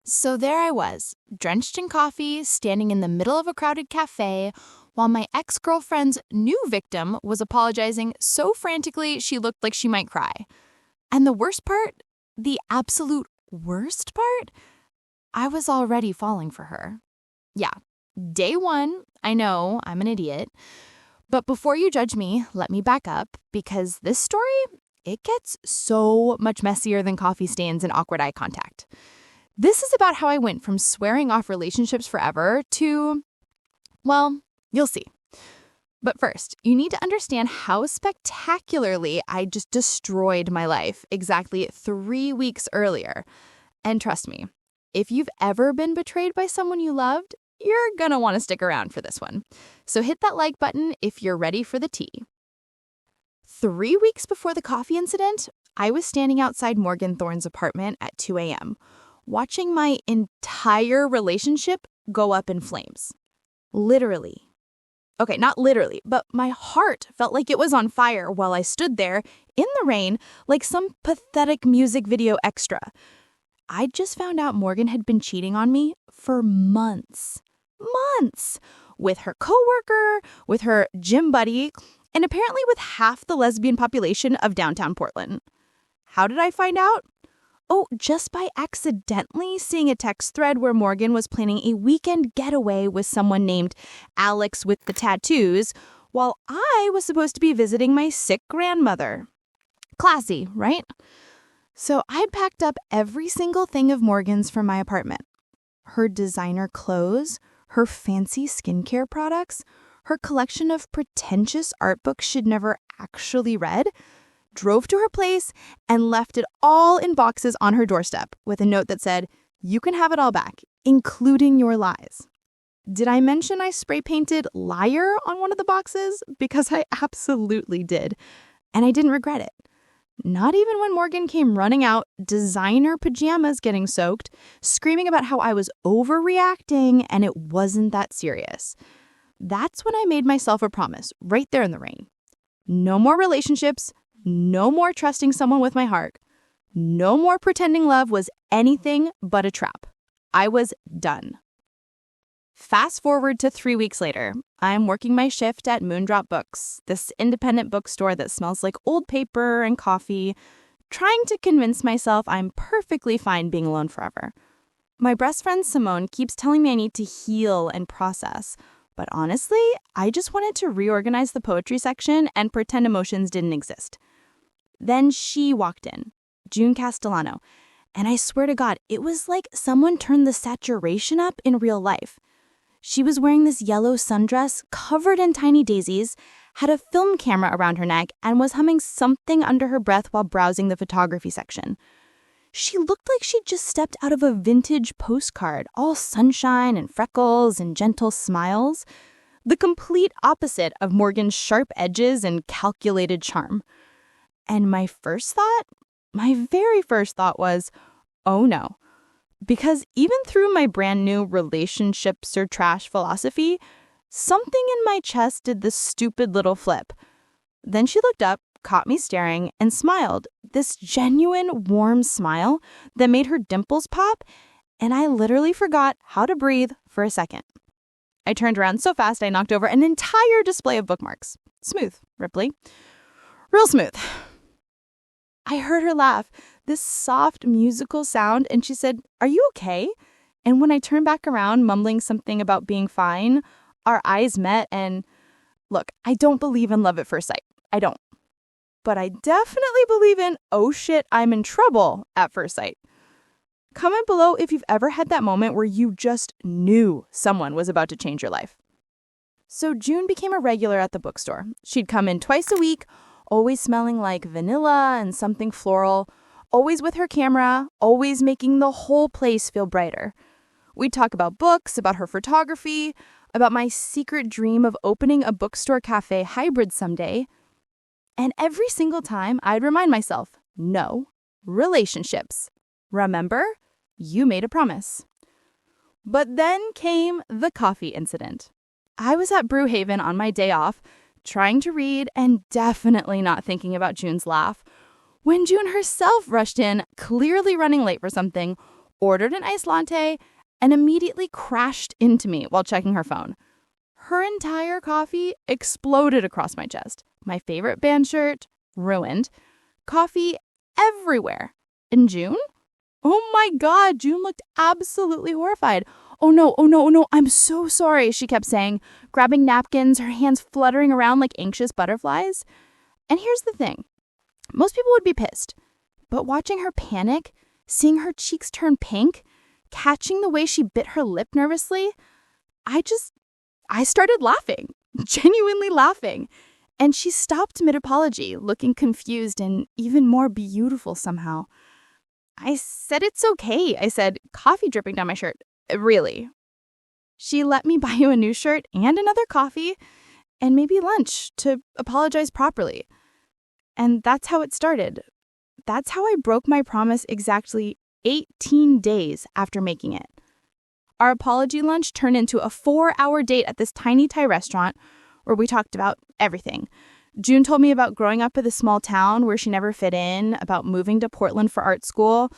So there I was, drenched in coffee, standing in the middle of a crowded cafe, while my ex-girlfriend's new victim was apologizing so frantically she looked like she might cry. And the worst part, the absolute worst part, I was already falling for her. Yeah, day one, I know, I'm an idiot. But before you judge me, let me back up, because this story, it gets so much messier than coffee stains and awkward eye contact. This is about how I went from swearing off relationships forever to, well, you'll see. But first, you need to understand how spectacularly I just destroyed my life exactly 3 weeks earlier. And trust me, if you've ever been betrayed by someone you loved, you're gonna want to stick around for this one. So hit that like button if you're ready for the tea. 3 weeks before the coffee incident, I was standing outside Morgan Thorne's apartment at 2 a.m., watching my entire relationship go up in flames. Literally. Okay, not literally, but my heart felt like it was on fire while I stood there in the rain like some pathetic music video extra. I just found out Morgan had been cheating on me for months. Months! With her coworker, with her gym buddy, and apparently with half the lesbian population of downtown Portland. How did I find out? Oh, just by accidentally seeing a text thread where Morgan was planning a weekend getaway with someone named Alex with the tattoos, while I was supposed to be visiting my sick grandmother. Classy, right? So I'd packed up every single thing of Morgan's from my apartment. Her designer clothes, her fancy skincare products, her collection of pretentious art books she'd never actually read, drove to her place, and left it all in boxes on her doorstep with a note that said, "You can have it all back, including your lies." Did I mention I spray painted liar on one of the boxes? Because I absolutely did. And I didn't regret it. Not even when Morgan came running out, designer pajamas getting soaked, screaming about how I was overreacting and it wasn't that serious. That's when I made myself a promise, right there in the rain. No more relationships. No more trusting someone with my heart. No more pretending love was anything but a trap. I was done. Fast forward to 3 weeks later. I'm working my shift at Moondrop Books, this independent bookstore that smells like old paper and coffee, trying to convince myself I'm perfectly fine being alone forever. My best friend Simone keeps telling me I need to heal and process. But honestly, I just wanted to reorganize the poetry section and pretend emotions didn't exist. Then she walked in, June Castellano, and I swear to God, it was like someone turned the saturation up in real life. She was wearing this yellow sundress covered in tiny daisies, had a film camera around her neck, and was humming something under her breath while browsing the photography section. She looked like she'd just stepped out of a vintage postcard, all sunshine and freckles and gentle smiles. The complete opposite of Morgan's sharp edges and calculated charm. And my very first thought was, oh no. Because even through my brand new relationships are trash philosophy, something in my chest did this stupid little flip. Then she looked up, caught me staring, and smiled, this genuine, warm smile that made her dimples pop, and I literally forgot how to breathe for a second. I turned around so fast I knocked over an entire display of bookmarks. Smooth, Ripley. Real smooth. I heard her laugh, this soft musical sound, and she said, "Are you okay?" And when I turned back around, mumbling something about being fine, our eyes met, and look, I don't believe in love at first sight. I don't. But I definitely believe in, oh shit, I'm in trouble at first sight. Comment below if you've ever had that moment where you just knew someone was about to change your life. So June became a regular at the bookstore. She'd come in twice a week, always smelling like vanilla and something floral, always with her camera, always making the whole place feel brighter. We'd talk about books, about her photography, about my secret dream of opening a bookstore cafe hybrid someday. And every single time I'd remind myself, no, relationships. Remember, you made a promise. But then came the coffee incident. I was at Brewhaven on my day off, trying to read and definitely not thinking about June's laugh, when June herself rushed in, clearly running late for something, ordered an iced latte, and immediately crashed into me while checking her phone. Her entire coffee exploded across my chest. My favorite band shirt, ruined. Coffee everywhere. In June? Oh my God, June looked absolutely horrified. Oh no, I'm so sorry, she kept saying, grabbing napkins, her hands fluttering around like anxious butterflies. And here's the thing. Most people would be pissed. But watching her panic, seeing her cheeks turn pink, catching the way she bit her lip nervously, I started laughing, genuinely laughing. And she stopped mid-apology, looking confused and even more beautiful somehow. I said, "It's okay." I said, coffee dripping down my shirt. Really. She let me buy you a new shirt and another coffee and maybe lunch to apologize properly. And that's how it started. That's how I broke my promise exactly 18 days after making it. Our apology lunch turned into a 4-hour date at this tiny Thai restaurant where we talked about everything. June told me about growing up in a small town where she never fit in, about moving to Portland for art school,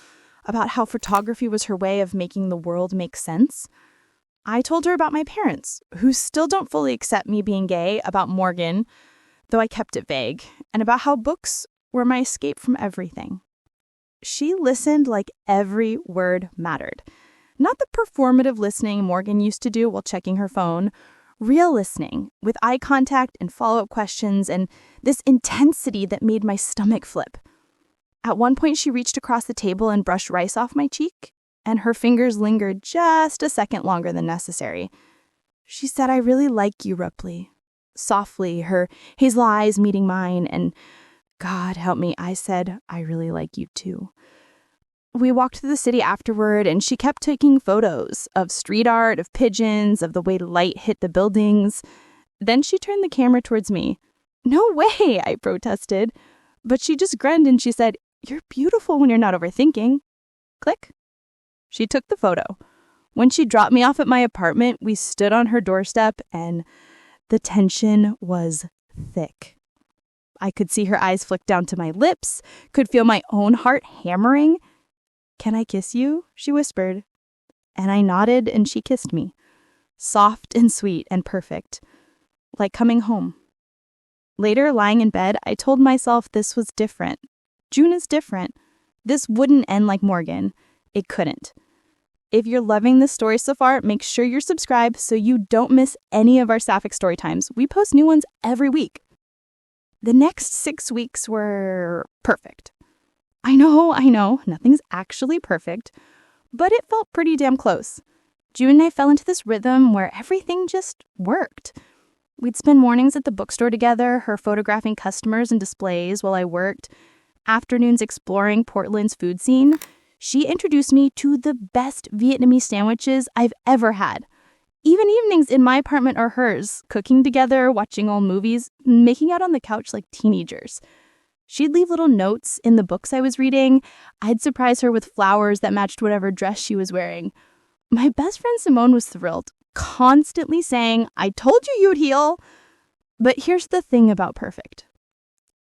about how photography was her way of making the world make sense. I told her about my parents, who still don't fully accept me being gay, about Morgan, though I kept it vague, and about how books were my escape from everything. She listened like every word mattered. Not the performative listening Morgan used to do while checking her phone, real listening, with eye contact and follow-up questions and this intensity that made my stomach flip. At one point, she reached across the table and brushed rice off my cheek, and her fingers lingered just a second longer than necessary. She said, "I really like you, Ripley." Softly, her hazel eyes meeting mine, and God help me, I said, "I really like you too." We walked through the city afterward, and she kept taking photos of street art, of pigeons, of the way light hit the buildings. Then she turned the camera towards me. "No way," I protested. But she just grinned and she said, "You're beautiful when you're not overthinking." Click. She took the photo. When she dropped me off at my apartment, we stood on her doorstep and the tension was thick. I could see her eyes flick down to my lips, could feel my own heart hammering. "Can I kiss you?" she whispered. And I nodded and she kissed me. Soft and sweet and perfect. Like coming home. Later, lying in bed, I told myself this was different. June is different. This wouldn't end like Morgan. It couldn't. If you're loving this story so far, make sure you're subscribed so you don't miss any of our Sapphic Storytimes. We post new ones every week. The next 6 weeks were perfect. I know, nothing's actually perfect, but it felt pretty damn close. June and I fell into this rhythm where everything just worked. We'd spend mornings at the bookstore together, her photographing customers and displays while I worked, afternoons exploring Portland's food scene. She introduced me to the best Vietnamese sandwiches I've ever had. Even evenings in my apartment or hers, cooking together, watching old movies, making out on the couch like teenagers. She'd leave little notes in the books I was reading. I'd surprise her with flowers that matched whatever dress she was wearing. My best friend Simone was thrilled, constantly saying, "I told you you'd heal." But here's the thing about perfect.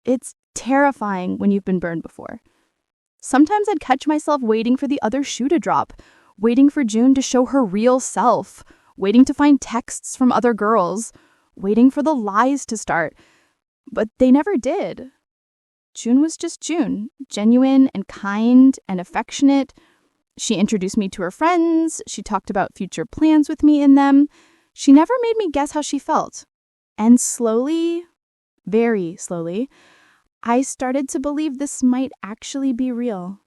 It's terrifying when you've been burned before. Sometimes I'd catch myself waiting for the other shoe to drop, waiting for June to show her real self, waiting to find texts from other girls, waiting for the lies to start. But they never did. June was just June, genuine and kind and affectionate. She introduced me to her friends. She talked about future plans with me in them. She never made me guess how she felt. And slowly, very slowly, I started to believe this might actually be real.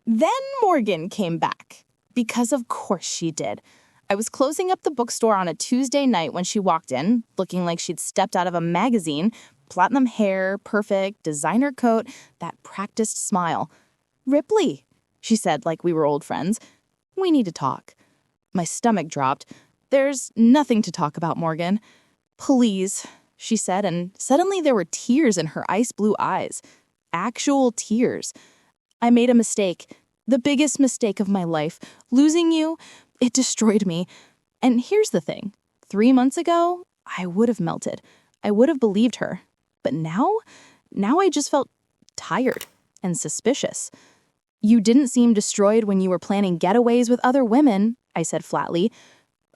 Then Morgan came back, because of course she did. I was closing up the bookstore on a Tuesday night when she walked in, looking like she'd stepped out of a magazine, platinum hair, perfect, designer coat, that practiced smile. "Ripley," she said like we were old friends. "We need to talk." My stomach dropped. "There's nothing to talk about, Morgan." "Please," she said, and suddenly there were tears in her ice blue eyes. Actual tears. "I made a mistake. The biggest mistake of my life. Losing you, it destroyed me. And here's the thing. 3 months ago, I would have melted. I would have believed her. But now I just felt tired and suspicious. You didn't seem destroyed when you were planning getaways with other women, I said flatly.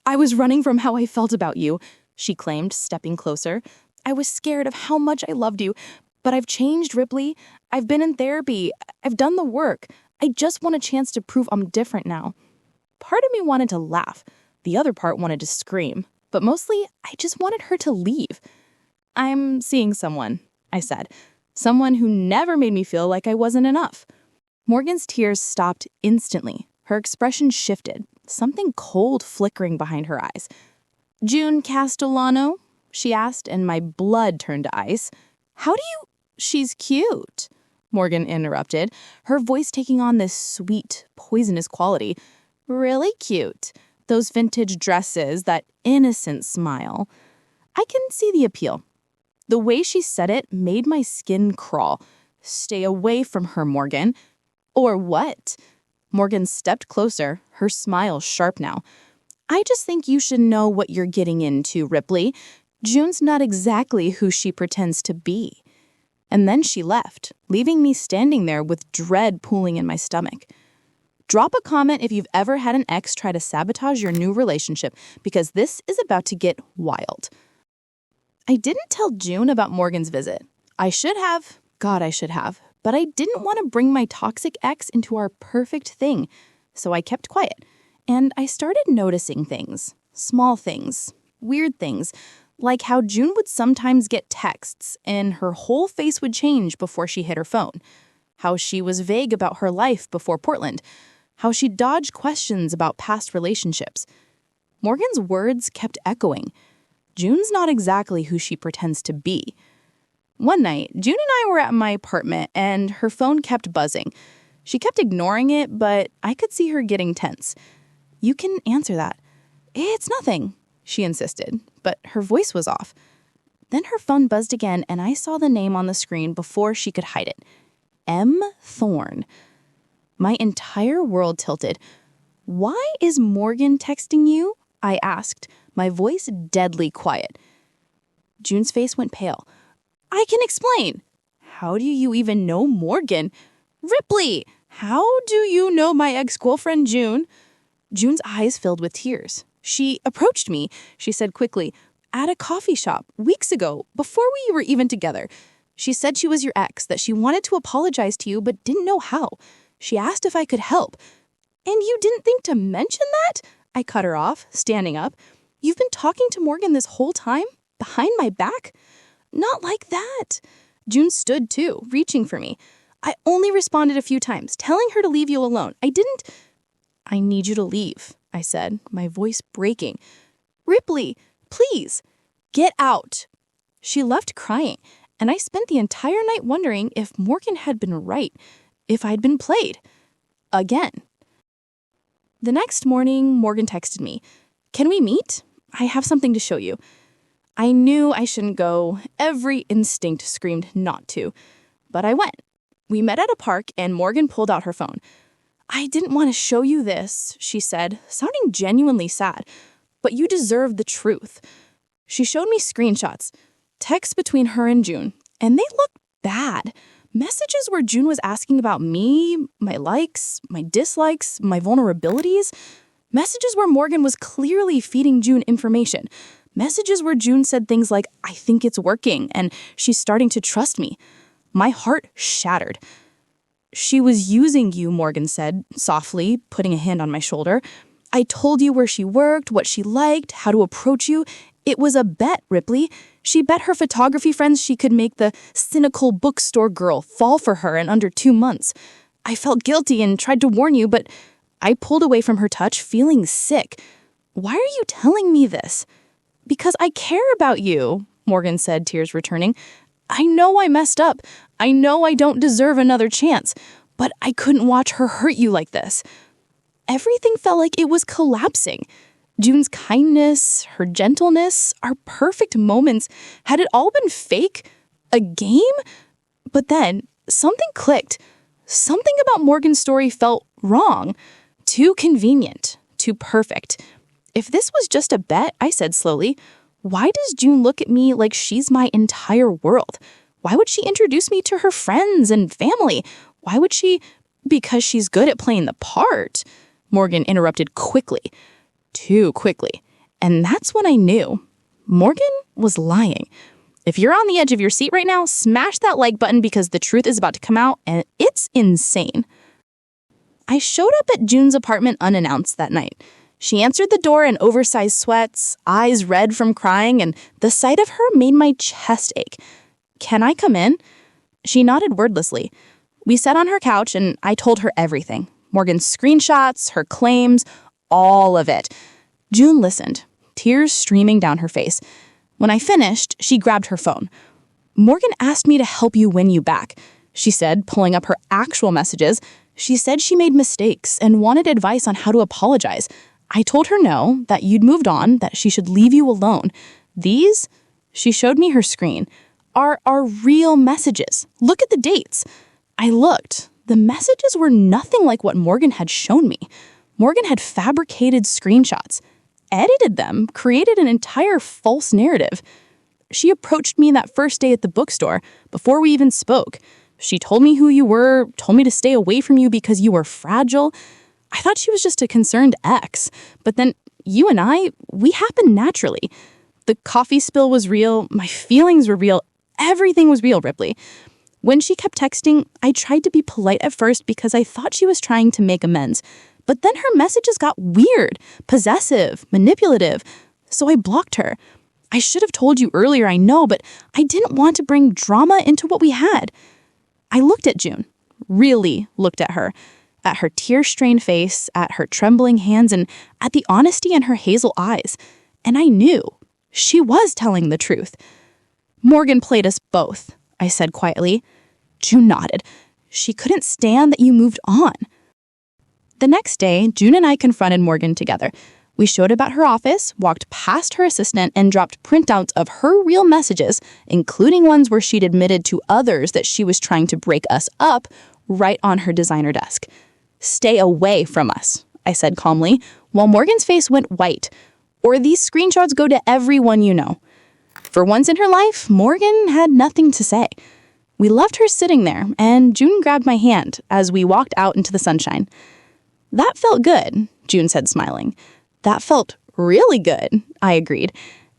I was running from how I felt about you, she claimed, stepping closer. I was scared of how much I loved you, but I've changed, Ripley. I've been in therapy. I've done the work. I just want a chance to prove I'm different now. Part of me wanted to laugh. The other part wanted to scream. But mostly, I just wanted her to leave. I'm seeing someone, I said. Someone who never made me feel like I wasn't enough. Morgan's tears stopped instantly. Her expression shifted, something cold flickering behind her eyes. June Castellano? She asked, and my blood turned to ice. How do you... She's cute, Morgan interrupted, her voice taking on this sweet, poisonous quality. Really cute. Those vintage dresses, that innocent smile. I can see the appeal. The way she said it made my skin crawl. Stay away from her, Morgan. Or what? Morgan stepped closer, her smile sharp now. I just think you should know what you're getting into, Ripley. June's not exactly who she pretends to be. And then she left, leaving me standing there with dread pooling in my stomach. Drop a comment if you've ever had an ex try to sabotage your new relationship, because this is about to get wild. I didn't tell June about Morgan's visit. I should have. God, I should have. But I didn't want to bring my toxic ex into our perfect thing, so I kept quiet. And I started noticing things, small things, weird things, like how June would sometimes get texts and her whole face would change before she hit her phone, how she was vague about her life before Portland, how she dodged questions about past relationships. Morgan's words kept echoing. June's not exactly who she pretends to be. One night, June and I were at my apartment, and her phone kept buzzing. She kept ignoring it, but I could see her getting tense. You can answer that. It's nothing, she insisted, but her voice was off. Then her phone buzzed again, and I saw the name on the screen before she could hide it. M. Thorne. My entire world tilted. Why is Morgan texting you? I asked, my voice deadly quiet. June's face went pale. I can explain. How do you even know Morgan? Ripley, how do you know my ex-girlfriend June? June's eyes filled with tears. She approached me, she said quickly, at a coffee shop weeks ago, before we were even together. She said she was your ex, that she wanted to apologize to you but didn't know how. She asked if I could help. And you didn't think to mention that? I cut her off, standing up. You've been talking to Morgan this whole time? Behind my back? Not like that. June stood too, reaching for me. I only responded a few times, telling her to leave you alone. I need you to leave, I said, my voice breaking. Ripley, please, get out. She left crying, and I spent the entire night wondering if Morgan had been right, if I'd been played. Again. The next morning, Morgan texted me. Can we meet? I have something to show you. I knew I shouldn't go. Every instinct screamed not to. But I went. We met at a park, and Morgan pulled out her phone. I didn't want to show you this, she said, sounding genuinely sad. But you deserve the truth. She showed me screenshots, texts between her and June, and they looked bad. Messages where June was asking about me, my likes, my dislikes, my vulnerabilities. Messages where Morgan was clearly feeding June information. Messages where June said things like, I think it's working, and she's starting to trust me. My heart shattered. She was using you, Morgan said, softly, putting a hand on my shoulder. I told you where she worked, what she liked, how to approach you. It was a bet, Ripley. She bet her photography friends she could make the cynical bookstore girl fall for her in under 2 months. I felt guilty and tried to warn you, but I pulled away from her touch, feeling sick. Why are you telling me this? Because I care about you, Morgan said, tears returning. I know I messed up. I know I don't deserve another chance, but I couldn't watch her hurt you like this. Everything felt like it was collapsing. June's kindness, her gentleness, our perfect moments, had it all been fake? A game? But then, something clicked. Something about Morgan's story felt wrong. Too convenient. Too perfect. If this was just a bet, I said slowly, why does June look at me like she's my entire world? Why would she introduce me to her friends and family? Why would she... because she's good at playing the part, Morgan interrupted quickly. Too quickly. And that's when I knew. Morgan was lying. If you're on the edge of your seat right now, smash that like button because the truth is about to come out, and it's insane. I showed up at June's apartment unannounced that night. She answered the door in oversized sweats, eyes red from crying, and the sight of her made my chest ache. "Can I come in?" She nodded wordlessly. We sat on her couch, and I told her everything. Morgan's screenshots, her claims, all of it. June listened, tears streaming down her face. When I finished, she grabbed her phone. "Morgan asked me to help you win you back," she said, pulling up her actual messages. "She said she made mistakes and wanted advice on how to apologize. I told her no, that you'd moved on, that she should leave you alone. These," she showed me her screen, "are real messages. Look at the dates." I looked. The messages were nothing like what Morgan had shown me. Morgan had fabricated screenshots, edited them, created an entire false narrative. She approached me that first day at the bookstore, before we even spoke. She told me who you were, told me to stay away from you because you were fragile. I thought she was just a concerned ex. But then you and we happened naturally. The coffee spill was real, my feelings were real, everything was real, Ripley. When she kept texting, I tried to be polite at first because I thought she was trying to make amends. But then her messages got weird, possessive, manipulative, so I blocked her. I should have told you earlier, I know, but I didn't want to bring drama into what we had. I looked at June, really looked at her tear-strained face, at her trembling hands, and at the honesty in her hazel eyes. And I knew she was telling the truth. "Morgan played us both," I said quietly. June nodded. "She couldn't stand that you moved on." The next day, June and I confronted Morgan together. We showed up at her office, walked past her assistant, and dropped printouts of her real messages, including ones where she'd admitted to others that she was trying to break us up, right on her designer desk. "Stay away from us," I said calmly, while Morgan's face went white. "Or these screenshots go to everyone you know." For once in her life, Morgan had nothing to say. We left her sitting there, and June grabbed my hand as we walked out into the sunshine. "That felt good," June said, smiling. "That felt really good," I agreed.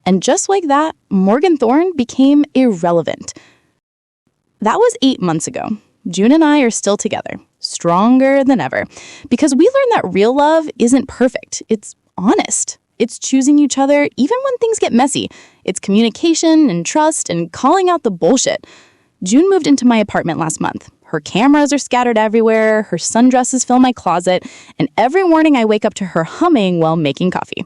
And just like that, Morgan Thorne became irrelevant. That was 8 months ago. June and I are still together, stronger than ever, because we learned that real love isn't perfect. It's honest. It's choosing each other even when things get messy. It's communication and trust and calling out the bullshit. June moved into my apartment last month. Her cameras are scattered everywhere, her sundresses fill my closet, and every morning I wake up to her humming while making coffee.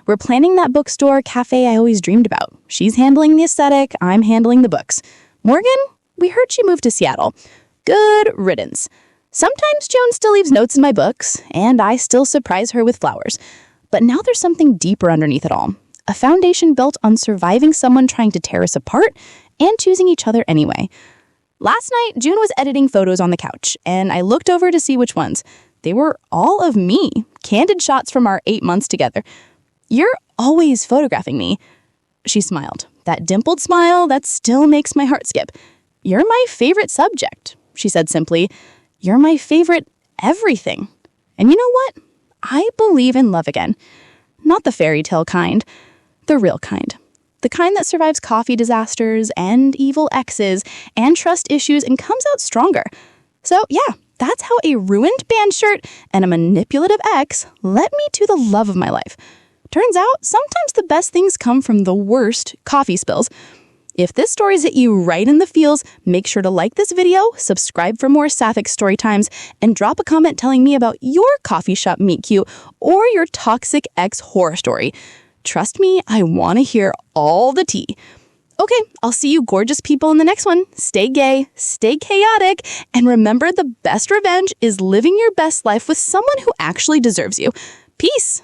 We're planning that bookstore cafe I always dreamed about. She's handling the aesthetic, I'm handling the books. Morgan, we heard she moved to Seattle. Good riddance. Sometimes Joan still leaves notes in my books, and I still surprise her with flowers. But now there's something deeper underneath it all. A foundation built on surviving someone trying to tear us apart and choosing each other anyway. Last night, June was editing photos on the couch, and I looked over to see which ones. They were all of me, candid shots from our 8 months together. "You're always photographing me." She smiled, that dimpled smile that still makes my heart skip. "You're my favorite subject," she said simply. "You're my favorite everything." And you know what? I believe in love again. Not the fairy tale kind, the real kind. The kind that survives coffee disasters and evil exes and trust issues and comes out stronger. So yeah, that's how a ruined band shirt and a manipulative ex led me to the love of my life. Turns out, sometimes the best things come from the worst coffee spills. If this story's hit you right in the feels, make sure to like this video, subscribe for more Sapphic Storytimes, and drop a comment telling me about your coffee shop meet cute or your toxic ex horror story. Trust me, I want to hear all the tea. Okay, I'll see you gorgeous people in the next one. Stay gay, stay chaotic, and remember the best revenge is living your best life with someone who actually deserves you. Peace.